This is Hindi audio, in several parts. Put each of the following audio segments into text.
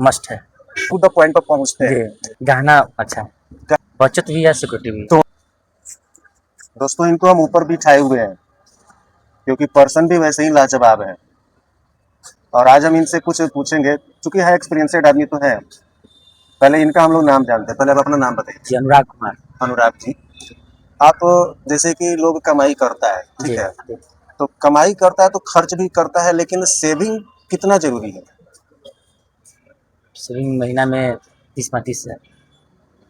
मस्ट है। टू द पॉइंट पर पहुंचते हैं। जी, गहना अच्छा है, बचत भी है, सिक्योरिटी भी है। तो दोस्तों इनको हम ऊपर भी उठाए हुए हैं क्योंकि पर्सन भी वैसे ही लाजवाब है और आज हम इनसे कुछ पूछेंगे क्योंकि है एक्सपीरियंसेड आदमी तो है। पहले इनका हम लोग नाम जानते हैं, पहले आप अपना नाम बताइए। जी, अनुराग कुमार। अनुराग जी, आप जैसे कि लोग कमाई करता है, जी ठीक है, जी। तो कमाई करता है तो खर्च भी करता है, लेकिन सेविंग कितना जरूरी है? सेविंग महीना में 30-35 है।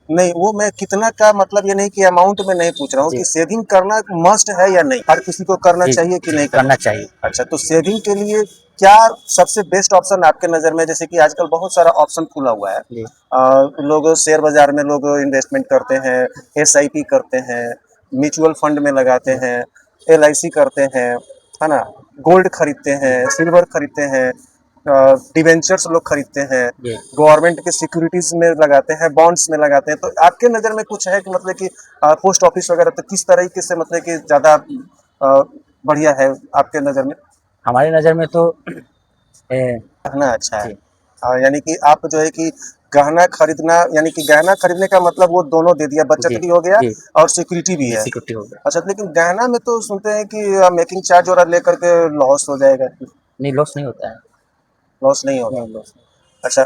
नहीं, वो मैं कितना का मतलब ये नहीं कि अमाउंट में नहीं पूछ रहा हूँ जी कि सेविंग करना मस्ट है या नहीं, हर किसी को करना जी चाहिए कि नहीं करना चाहिए। अच्छा, तो सेविंग के लिए क्या सबसे बेस्ट ऑप्शन आपके नज़र में? जैसे कि आजकल बहुत सारा ऑप्शन खुला हुआ है। जी लोग शेयर बाजार में लोग इन्वेस्टमेंट करते हैं, एसआईपी करते हैं, म्यूचुअल फंड में लगाते जी हैं, एलआईसी करते हैं, है ना, गोल्ड खरीदते हैं, जी सिल्वर खरीदते हैं, डिवेंचर्स लोग खरीदते हैं, जी। गवर्नमेंट के सिक्योरिटीज में लगाते हैं, बॉन्ड्स में लगाते हैं। तो आपके नज़र में कुछ है कि मतलब कि पोस्ट ऑफिस वगैरह, तो किस तरीके से मतलब कि ज़्यादा बढ़िया है आपके नज़र में? हमारी नज़र में तो गहना अच्छा है। जी यानी कि आप जो है कि गहना खरीदना, यानी कि गहना खरीदने का मतलब वो दोनों दे दिया, बचत जी भी हो गया जी और सिक्योरिटी भी जी, है। सिक्योरिटी हो गया। अच्छा, लेकिन गहना में तो सुनते हैं कि मेकिंग चार्ज और लेकर के लॉस हो जाएगा। नहीं, लॉस नहीं होता है। लॉस नहीं होगा। नहीं, लॉस अच्छा,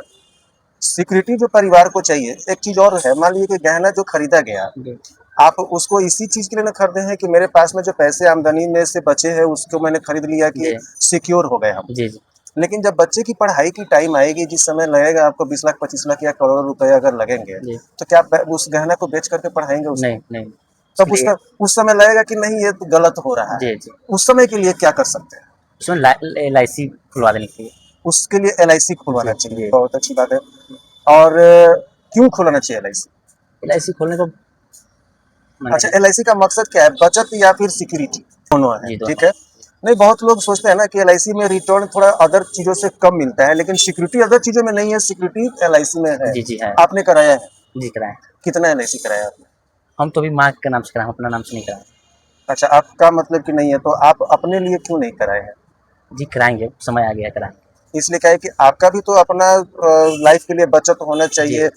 सिक्योरिटी जो परिवार को चाहिए, एक चीज और है, मान लीजिए कि गहना जो खरीदा गया, नहीं। आप उसको इसी चीज के लिए ना खरीदे हैं कि मेरे पास में जो पैसे आमदनी में से बचे हैं उसको मैंने खरीद लिया कि जी सिक्योर हो गए हम। जी जी। लेकिन जब बच्चे की पढ़ाई की टाइम आएगी, जिस समय लगेगा आपको 20 लाख 25 लाख या करोड़ों रुपए अगर लगेंगे, जी तो क्या आप उस गहना को बेच करके पढ़ाएंगे उसको? नहीं नहीं, तब इसलिए उस समय लगेगा कि नहीं, ये तो गलत हो रहा है। जी जी, उस समय के लिए क्या कर सकते हैं? उसमें LIC खुलवा देनी चाहिए। उसके लिए एलआईसी खुलवाना जी चाहिए। जी। बहुत अच्छी बात है। और क्यों खुलवाना चाहिए एलआईसी? LIC खोलने को अच्छा, मैंने एलआईसी का मकसद क्या है, बचत या फिर सिक्योरिटी? दोनों है, जी ठीक दोनों। है। नहीं, बहुत लोग सोचते हैं ना कि एलआईसी में रिटर्न थोड़ा अदर चीजों से कम मिलता है, लेकिन सिक्योरिटी अदर चीजों में नहीं है, सिक्योरिटी एलआईसी में है। जी जी है। आपने कराया है? जी कराए। कितना एलआईसी कराया आपने? हम तो अभी माँ के नाम से कराए, हम अपना नाम से नहीं कराए। अच्छा, आपका मतलब कि नहीं है, तो आप अपने लिए क्यों नहीं कराए हैं? जी कराएंगे, समय आ गया कराएंगे। इसलिए क्या है कि आपका भी तो अपना लाइफ के लिए बचत होना जी चाहिए।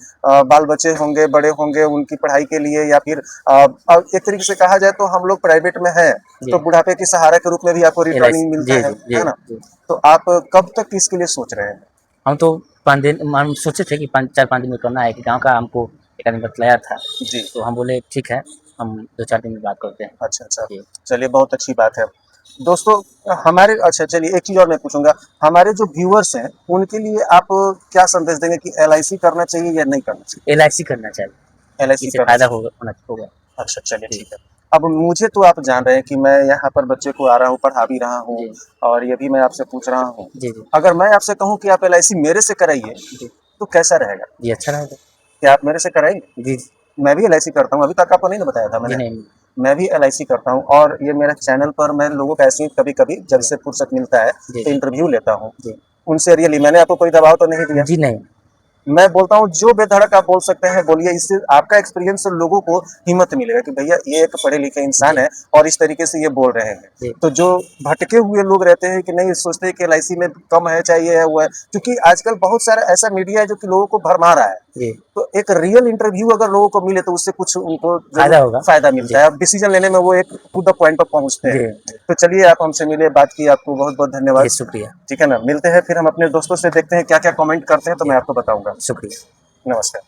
बाल बच्चे होंगे, बड़े होंगे, उनकी पढ़ाई के लिए, या फिर एक तरीके से कहा जाए तो हम लोग प्राइवेट में हैं, जी तो बुढ़ापे के सहारा के रूप में भी आपको रिटर्निंग LIC मिलता जी जी जी है ना? जी। तो आप कब तक इसके लिए सोच रहे हैं? हम तो 5 दिन हम सोचे थे कि 4-5 दिन में करना है, कि गाँव का हमको एक आदमी बतलाया था, जी। तो हम बोले ठीक है, हम 2-4 दिन में बात करते हैं। अच्छा अच्छा, जी चलिए बहुत अच्छी बात है। दोस्तों, हमारे, अच्छा चलिए एक चीज़ और मैं पूछूंगा, हमारे जो व्यूअर्स हैं उनके लिए आप क्या संदेश देंगे कि एलआईसी करना चाहिए या नहीं करना चाहिए? LIC करना चाहिए, एलआईसी इससे करना फ़ायदा चाहिए। होगा। अच्छा, चलिए जी ठीक है। अब मुझे तो आप जान रहे हैं कि मैं यहाँ पर बच्चे को आ रहा हूँ, पढ़ा भी रहा हूँ, जी और ये भी मैं आपसे पूछ रहा हूँ। जी जी अगर मैं आपसे कहूँ कि आप एलआईसी मेरे से कराइए, जी तो कैसा रहेगा? जी, अच्छा रहेगा। क्या आप मेरे से कराएंगे? जी जी मैं भी एलआईसी करता हूँ, अभी तक आपको नहीं ना बताया था जी, मैंने। नहीं। मैं भी एलआईसी करता हूँ और ये मेरा चैनल पर मैं लोगों का ऐसे ही कभी-कभी जब जी से फुर्सत मिलता है जी तो इंटरव्यू लेता हूँ। जी उनसे रियली मैंने आपको कोई दबाव तो नहीं दिया? जी, नहीं। मैं बोलता हूँ जो बेधड़क आप बोल सकते हैं बोलिए, इससे आपका एक्सपीरियंस से लोगों को हिम्मत मिलेगा कि भैया ये एक पढ़े लिखे इंसान जी है और इस तरीके से ये बोल रहे हैं। जी तो जो भटके हुए लोग रहते हैं कि नहीं, सोचते हैं कि एलआईसी में कम है, चाहिए है, वो है, क्योंकि आजकल बहुत सारा ऐसा मीडिया है जो कि लोगों को भरमा रहा है। जी, तो एक रियल इंटरव्यू अगर लोगों को मिले तो उससे कुछ उनको जरूर फ़ायदा होगा। फायदा जी मिलता है और डिसीजन लेने में वो एक टू द पॉइंट पर पहुंचते जी हैं। तो चलिए, आप हमसे मिले, बात की, आपको बहुत बहुत जी, धन्यवाद। शुक्रिया। ठीक है ना, मिलते हैं फिर हम अपने दोस्तों से, देखते हैं क्या क्या कमेंट करते हैं, तो जी, मैं आपको बताऊंगा। शुक्रिया। नमस्कार।